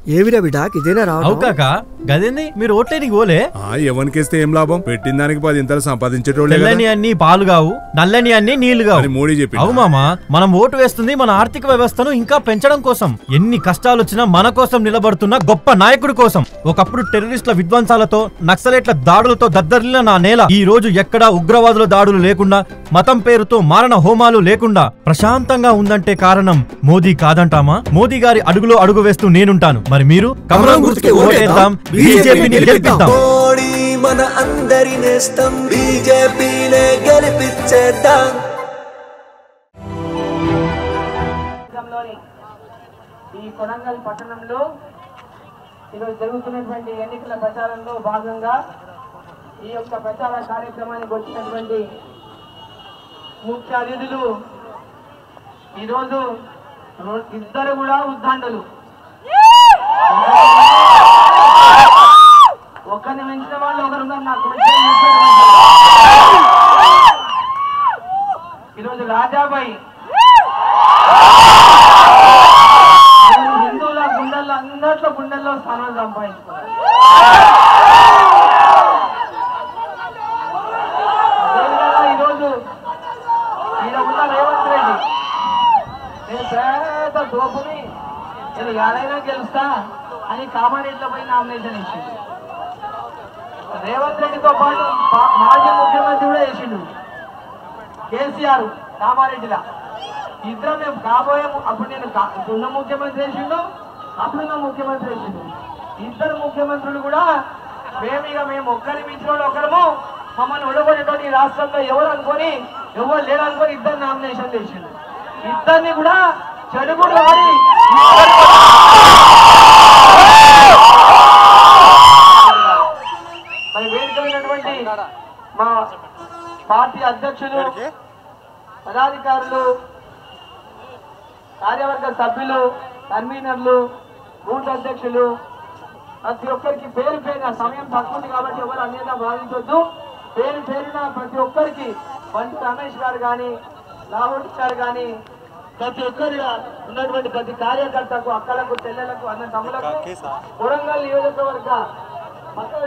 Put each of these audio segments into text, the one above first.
ఏవిరా బిడాక్ ఇదేనా రావు కాక గదేంది మీరు ఓట్లేనికి పోలే ఎవరికేస్తే ఏం లాభం పెట్టిన దానికి 10 ఇంతలు సంపాదించేటోళ్ళే తెల్లని అన్ని పాలు కావు నల్లని అన్ని నీళ్లు కావు మోడీ చెప్పి అవు మామా మనం ఓటు వేస్తుంది మన ఆర్థిక వ్యవస్థను ఇంకా పెంచడం కోసం ఎన్ని కష్టాలు వచ్చినా మన కోసం నిలబడుతున్న గొప్ప నాయకుడి కోసం ఒకప్పుడు టెర్రరిస్టుల విధ్వంసాలతో నక్సలైట్ల దాడులతో దద్దరిల్లిన నా నేల ఈ రోజు ఎక్కడా ఉగ్రవాదుల దాడులు లేకుండా మతం పేరుతో మారణ హోమాలు లేకుండా ప్రశాంతంగా ఉందంటే కారణం మోదీ కాదంటామా మోదీ గారి అడుగులో అడుగు వేస్తూ నేనుంటాను మరి మీరు కమలం గుర్తుకి ఓటేద్దాం బీజేపీని గెలిపిద్దాం మోడీ మన అందరి నేస్తం బీజేపీనే గెలిపించేద్దాం ఈ కొడంగల్ పట్టణంలో ఈరోజు జరుగుతున్నటువంటి ఎన్నికల ప్రచారంలో భాగంగా ఈ యొక్క ప్రచార కార్యక్రమానికి వచ్చినటువంటి ముఖ్య అతిథులు ఈరోజు ఇద్దరు కూడా ఉద్దండలు ఒకరిని మించిన వాళ్ళు ఒకరు ఉన్నారు నాకు ఈరోజు రాజాబాయి హిందువుల గుండెల్లో అందరిలో గుండెల్లో స్థానాలు సంపాదించుకున్నారు ఈరోజు ఈయన ఉన్న రేవంత్ రెడ్డి నేను పేద దోపుని నేను ఏడైనా గెలుస్తా అని కామారెడ్డిలో పోయి నామినేషన్ ఇచ్చిండు రేవంత్ రెడ్డితో పాటు మాజీ ముఖ్యమంత్రి కూడా వేసిండు కేసీఆర్ కామారెడ్డిలా ఇద్దరు మేము కాబోయే అప్పుడు నేను ఉన్న ముఖ్యమంత్రి వేసిండు అప్పుడున్న ముఖ్యమంత్రి వేసిండు ఇద్దరు ముఖ్యమంత్రులు కూడా మేము ఒక్కరి మించిన ఒకరము మమ్మల్ని ఒడగొట్టేటువంటి ఈ రాష్ట్రంలో ఎవరు అనుకొని ఎవరు లేరు అనుకొని ఇద్దరు నామినేషన్ వేసిండు ఇద్దరిని కూడా చెడుగుడు వాడి మరి వేదికమైనటువంటి మా పార్టీ అధ్యక్షులు పదాధికారులు కార్యవర్గ సభ్యులు కన్వీనర్లు బూత్ అధ్యక్షులు ప్రతి ఒక్కరికి పేరు పేరున సమయం తక్కువ ఉంది కాబట్టి ఎవరు అన్యత భావించొద్దు పేరు పేరున ప్రతి ఒక్కరికి బండి రమేష్ గారు కానీ లావోటి గారు కానీ ప్రతి ఒక్కరి ఉన్నటువంటి ప్రతి కార్యకర్తకు అక్కలకు చెల్లెలకు అన్న తమ్ములకు కొడంగల్ నియోజకవర్గ పక్కన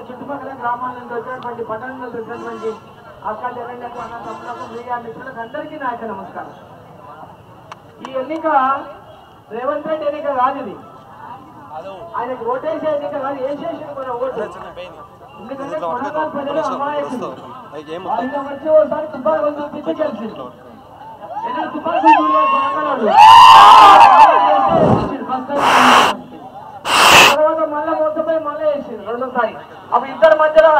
చుట్టుపక్కల గ్రామాల నుంచి వచ్చినటువంటి పట్టణం నుంచి వచ్చినటువంటి అక్క చెల్లెళ్లకు అన్న తమ్ములకు మీడియా మిత్రులకు అందరికీ నా యొక్క నమస్కారం. ఈ ఎన్నిక రేవంత్ రెడ్డి ఎన్నిక కాదు ఇది ఆయనకు ఓటేసే ఎన్నిక కాదు వేసేసి మన ఓటు ఎందుకంటే కొడంగల్ ప్రజలు అమాయకులు ఆయన వచ్చి ఒకసారి తుపాకు చూపించి గెలిచింది తుపాకు తర్వాత మళ్ళా మొత్తపై మళ్ళీ వేసింది రెండోసారి అప్పుడు ఇద్దరు మధ్యలో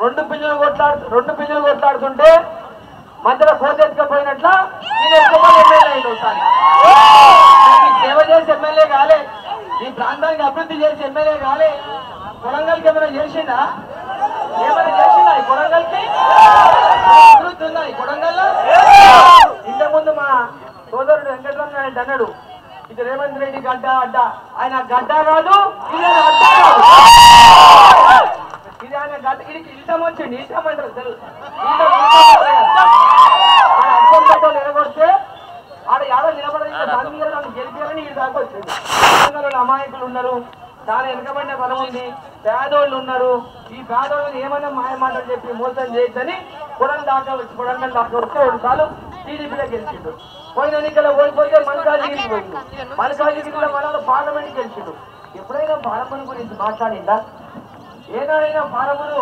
రెండు పిల్లలు కొట్లాడుతుంటే మధ్యలో కోతెత్తుకపోయినట్ల నేను ఎమ్మెల్యే అయింది ఒకసారి సేవ చేసి ఎమ్మెల్యే కాలే ఈ ప్రాంతానికి అభివృద్ధి చేసి ఎమ్మెల్యే కాలే కొడంగల్కి ఏమైనా చేసిందా ఈ కొడంగల్కి అభివృద్ధి ఉందా ఈ కొడంగల్లో ఇంతకుముందు మా సోదరుడు వెంకటరమణ నాయుడు అన్నాడు ఇది రేవంత్ రెడ్డి గడ్డ అడ్డ ఆయన గడ్డ కాదు ఇది అడ్డ కాదు ఇది ఆయన గడ్డ ఇది ఇష్టం వచ్చింది ఇష్టం అంటారు అర్థం గడ్డలు నిలబడితే ఆడ యాడ నిలబడి దాని మీద నన్ను గెలిపారని ఇది దాకా వచ్చింది అమాయకులు ఉన్నారు చాలా వెనకబడిన బలం ఉంది పేదోళ్ళు ఉన్నారు ఈ పేదోళ్ళని ఏమైనా మాయమాటలు చెప్పి మోసం చేయొచ్చని కొడంగల్ దాకా వస్తే 2 సార్లు టీడీపీలో గెలిచిండు పోయిన ఎన్నికల్లో ఓడిపోతే మల్కాజిగిరికి పోయిండు మల్కాజిగిరిలో మన పార్లమెంట్కి గెలిచిండు ఎప్పుడైనా పార్లమెంట్ గురించి మాట్లాడిందా ఏనాడైనా పాలమూరు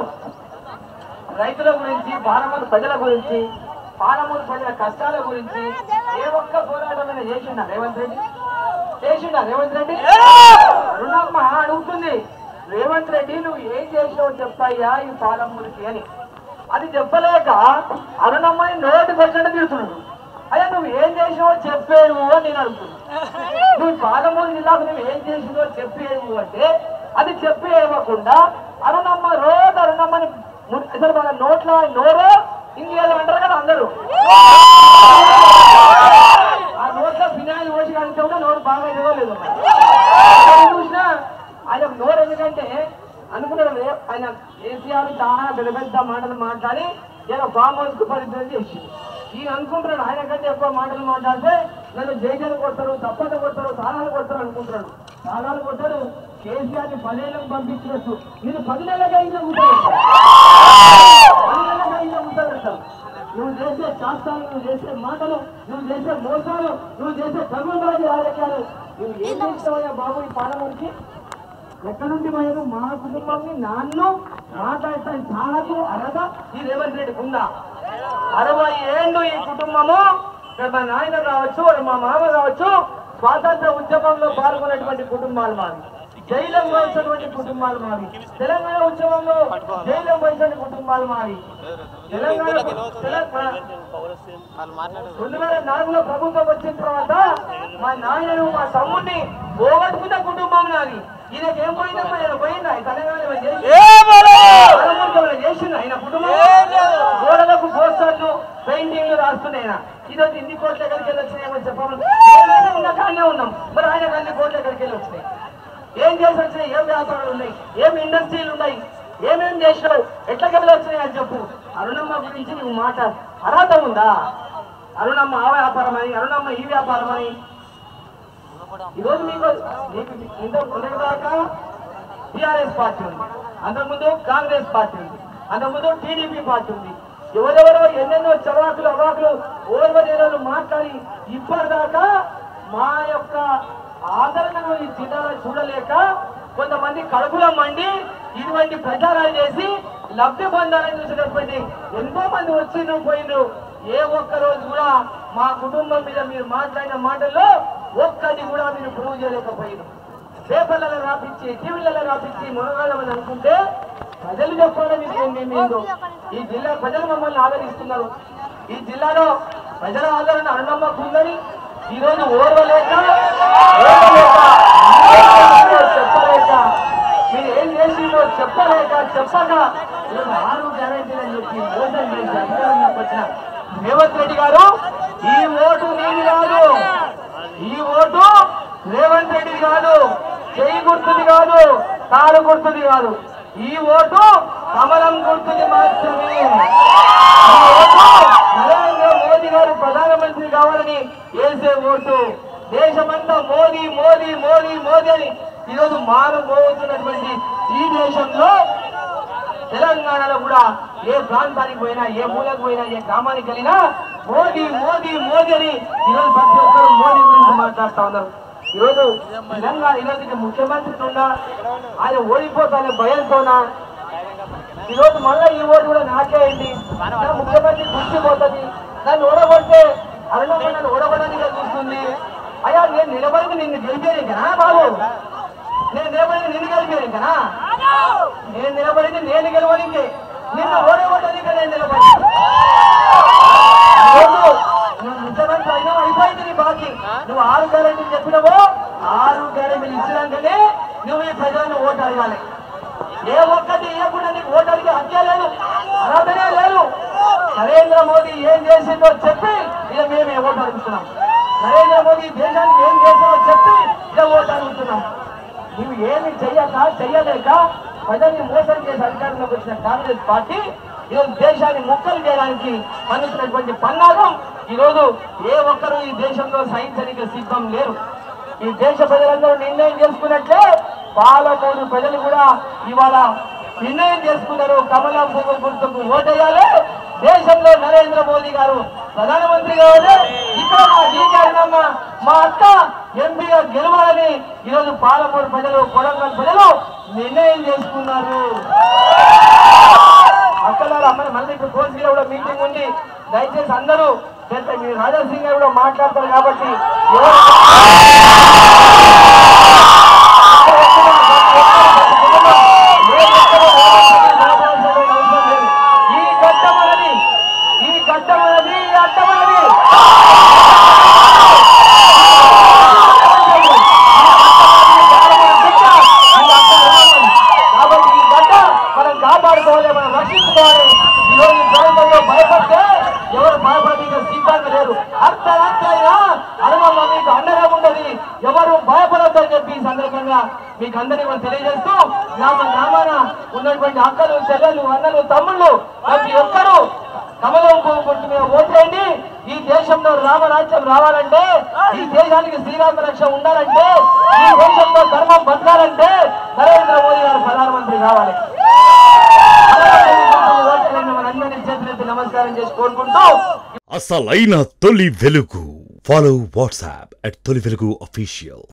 రైతుల గురించి పాలమూరు ప్రజల గురించి పాలమూరు ప్రజల కష్టాల గురించి ఏ ఒక్క పోరాటమైనా చేసిండా రేవంత్ రెడ్డి అరుణమ్మ అడుగుతుంది రేవంత్ రెడ్డి నువ్వు ఏం చేసావు చెప్పయ్యా ఈ పాలమూరికి అని అది చెప్పలేక అరుణమ్మని నోటికి వచ్చినట్టు తిడుతున్నాడు అయ్యా నువ్వు ఏం చేసావో చెప్పేవు అని నేను అడుగుతున్నా నువ్వు పాలమూరు జిల్లాకు నువ్వు ఏం చేసినో చెప్పేవు అంటే అది చెప్పి ఇవ్వకుండా అరుణమ్మ రోజు అరుణమ్మని అసలు మన నోరు ఇంకేదో అంటారు కదా అందరూ ఆ నోట్లో ఫినాయిల్ పోసి కలిస్తే కూడా నోరు బాగా ఇవ్వలేదు చూసినా ఆయన నోరు ఎందుకంటే అనుకున్నాడు ఆయన కేసీఆర్ చాలా పెద్ద పెద్ద మాటలు మాట్లాడి ఏదో ఫామ్ హౌస్ కు పరిస్థితి చేసి ఈయన అనుకుంటున్నాడు ఆయన కంటే ఎక్కువ మాటలు మాట్లాడితే నన్ను జైలు కొడతారు తప్పక కొడతారు సారాలు కొడతారు అనుకుంటున్నాడు చాలా కొట్టారు. కేసీఆర్ 10 ఏళ్ళకు పంపించినట్టు నేను 10 నెలలుగా ఇంకా ఉంటాను. 10 నెలలుగా ఇంకా ఉంటాను. నువ్వు చేసే శాస్త్రాలు, నువ్వు చేసే మాటలు, నువ్వు చేసే మోసాలు, నువ్వు చేసే తమిళనాడు రాజకీయాలు నువ్వు ఏం చేస్తావయ్యా బాబు? ఈ పాలనకి ఎక్కడి నుండి పోయారు? మా కుటుంబాన్ని నన్ను మాట్లాడతాను చాలకు అనగా ఈ రేవంత్ రెడ్డికి ఉందా? 60 ఏళ్ళు ఈ కుటుంబము, మా నాయన కావచ్చు, మా మామ కావచ్చు, స్వాతంత్ర ఉద్యమంలో పాల్గొన్నటువంటి కుటుంబాలు మావి, జైలం వహించినటువంటి కుటుంబాలు మావి, తెలంగాణ ఉద్యమంలో జైలం వహించిన కుటుంబాలు మావి. తెలంగాణ 2004లో ప్రభుత్వం వచ్చిన తర్వాత మా నాయనను, మా తమ్ముడిని పోగొట్టుకున్న కుటుంబం నాది. ఈయనకి ఏం పోయిందమ్మా? ఆయన పోయిందా? తెలంగాణ చేసింది ఆయన కుటుంబం. గోడలకు పోస్టర్లు, పెయింటింగ్లు రాస్తున్నాయి. ఈరోజు ఇన్ని కోట్ల ఎక్కడికి వెళ్ళి వచ్చినాయని చెప్పాలి. ఏమైనా ఉన్న కానే ఉన్నాం, మరి ఆయన అన్ని కోట్ల ఎక్కడికి వెళ్ళి వచ్చినాయి? ఏం చేసి వచ్చినాయి? ఏం వ్యాపారాలు ఉన్నాయి? ఏం ఇండస్ట్రీలు ఉన్నాయి? ఏమేం చేసినావు? ఎట్లకెళ్ళి వచ్చినాయి అని చెప్పు. అరుణమ్మ గురించి నువ్వు మాట అర్హత ఉందా? అరుణమ్మ ఆ వ్యాపారం అని, అరుణమ్మ ఈ వ్యాపారం అని. ఈరోజు మీకు ఇంతదాకా టిఆర్ఎస్ పార్టీ ఉంది, అంతకుముందు కాంగ్రెస్ పార్టీ ఉంది, అంతకుముందు టీడీపీ పార్టీ ఉంది. ఎవరెవరో ఎన్నెన్నో చవాకులు అవాకులు ఓర్వజనాలు మాట్లాడి ఇప్పటిదాకా మా యొక్క ఆదరణను ఈ జిల్లాలో చూడలేక కొంతమంది కడుపులో మండి ఇటువంటి ప్రచారాలు చేసి లబ్ధి పొందాలని చూసినటువంటి ఎంతో మంది వచ్చిండ్రు పోయిండ్రు. ఏ ఒక్క రోజు కూడా మా కుటుంబం మీద మీరు మాట్లాడిన మాటల్లో ఒక్కటి కూడా మీరు ప్రూవ్ చేయలేకపోయింది. పేపర్లలో రాపించి, టీవీలలో రాపించి మొనగాడమని అనుకుంటే ప్రజలు చెప్పాలని మేమేందో. ఈ జిల్లా ప్రజలు మమ్మల్ని ఆదరిస్తున్నారు. ఈ జిల్లాలో ప్రజల ఆదరణ అరుణమ్మకు ఉందని ఈరోజు ఓర్వలేక చెప్పలేక, మీరు ఏం చేసిందో చెప్పలేక చెప్పక 6 గ్యారెంటీలు అని చెప్పి మోసం చేసి అధికారంలోకి వచ్చిన రేవంత్ రెడ్డి గారు, ఈ ఓటు నీది కాదు, ఈ ఓటు రేవంత్ రెడ్డి కాదు, చేయి గుర్తుది కాదు, తాడు గుర్తుది కాదు, ఈ ఓటు కమలం గుర్తుది మాత్రమే. ఈ ఓటు నరేంద్ర మోదీ గారు ప్రధానమంత్రి కావాలని వేసే ఓటు. దేశమంతా మోదీ మోదీ మోదీ మోదీ అని ఈరోజు మారుమోగుతున్నటువంటి ఈ దేశంలో తెలంగాణలో కూడా ఏ ప్రాంతానికి పోయినా, ఏ మూలకు పోయినా, ఏ గ్రామానికి వెళ్ళినా మోదీ మోదీ మోదీ అని ఈరోజు ప్రతి ఒక్కరు మోదీ గురించి మాట్లాడుతూ ఉన్నారు. ఈరోజు తెలంగాణ ఈరోజు ముఖ్యమంత్రి ఉన్నా ఆయన ఓడిపోతానే భయంతోనా ఈరోజు మళ్ళీ ఈ ఓటు కూడా నాకేయండి, నా ముఖ్యమంత్రి గుర్తిపోతుంది, నన్ను ఓడగొడితే అరుణమ్మ నన్ను ఓడగొట్టడానికి చూస్తుంది. అయ్యా నేను నిలబడికి నిన్ను గెలిపేది కదా బాబు, నేను నిలబడికి నిన్ను గెలిపేది కదా, నేను నిలబడింది నేను గెలవడానికి, నిన్ను ఓడగొట్టడానికి నేను నిలబడి. నువ్వు ముఖ్యమంత్రి అయినా అయిపోయింది నీ బాకీ. నువ్వు 6 గ్యారెంటీలు చెప్పినావో 6 గ్యారెంటీలు ఇచ్చినాకనే నువ్వు ఈ ప్రజలను ఓటు అడగాలి. ఏ ఒక్కటి ఇవ్వకుండా నీకు ఓటు అడిగే హక్కే లేదు, అర్హతనే లేదు. నరేంద్ర మోదీ ఏం చేసిందో చెప్పి ఇక మేము ఓటు అడుగుతున్నాం. నరేంద్ర మోదీ దేశానికి ఏం చేసిందో చెప్పి ఇక ఓటు అడుగుతున్నాం. నువ్వు ఏమి చెయ్యలేక ప్రజల్ని మోసం చేసి అధికారంలోకి వచ్చిన కాంగ్రెస్ పార్టీ ఈరోజు దేశాన్ని ముక్కలు చేయడానికి పన్నుతున్నటువంటి పన్నాగం ఈరోజు ఏ ఒక్కరూ ఈ దేశంలో సహించడానికి సిద్ధం లేరు. ఈ దేశ ప్రజలందరూ నిర్ణయం చేసుకున్నట్లే పాలమూరు ప్రజలు కూడా ఇవాళ నిర్ణయం చేసుకున్నారు. కమలం పువ్వు గుర్తుకు ఓటేయాలి, దేశంలో నరేంద్ర మోదీ గారు ప్రధానమంత్రి కావాలి, ఇక్కడ మా డీకే అరుణమ్మ మా అక్క ఎంపీగా గెలవాలని ఈరోజు పాలమూరు ప్రజలు, కొడంగల్ ప్రజలు నిర్ణయం చేసుకున్నారు. అక్కలారు అమ్మని మళ్ళీ ఇప్పుడు కోర్సులో కూడా మీటింగ్ ఉంది, దయచేసి అందరూ మీరు రాజాసింగ్ గారు కూడా మాట్లాడతారు కాబట్టి ఈ గడ్డమనది, ఈ గడ్డమనది, ఈ అడ్డమనది కాబట్టి ఈ గడ్డ మనం కాపాడుకోవాలి, మనం రక్షించుకోవాలి. ఈరోజు ప్రభుత్వంలో భయపడితే ఎవరు భయపడడానికి సిద్ధంగా లేరు. అర్ధరాత్రైనా అరుణమ్మ మీకు అండగా ఉండదు, ఎవరు భయపడద్దని చెప్పి ఈ సందర్భంగా మీకు అందరినీ మనం తెలియజేస్తూ గ్రామాన ఉన్నటువంటి అక్కలు, చెల్లెలు, అన్నలు, తమ్ముళ్ళు ప్రతి ఒక్కరూ కమలం పువ్వు గుర్తు మీద ఓట్లేయండి. ఈ దేశంలో రామరాజ్యం రావాలంటే, ఈ దేశానికి శ్రీరామ రక్ష ఉండాలంటే, ఈ దేశంలో ధర్మం బతకాలంటే నరేంద్ర మోదీ గారు ప్రధానమంత్రి కావాలి. మనందరినీ చేతులెత్తి నమస్కారం చేసి కోరుకుంటూ అసలైన తొలి వెలుగు. ఫాలో వాట్సాప్ @తొలి వెలుగు official.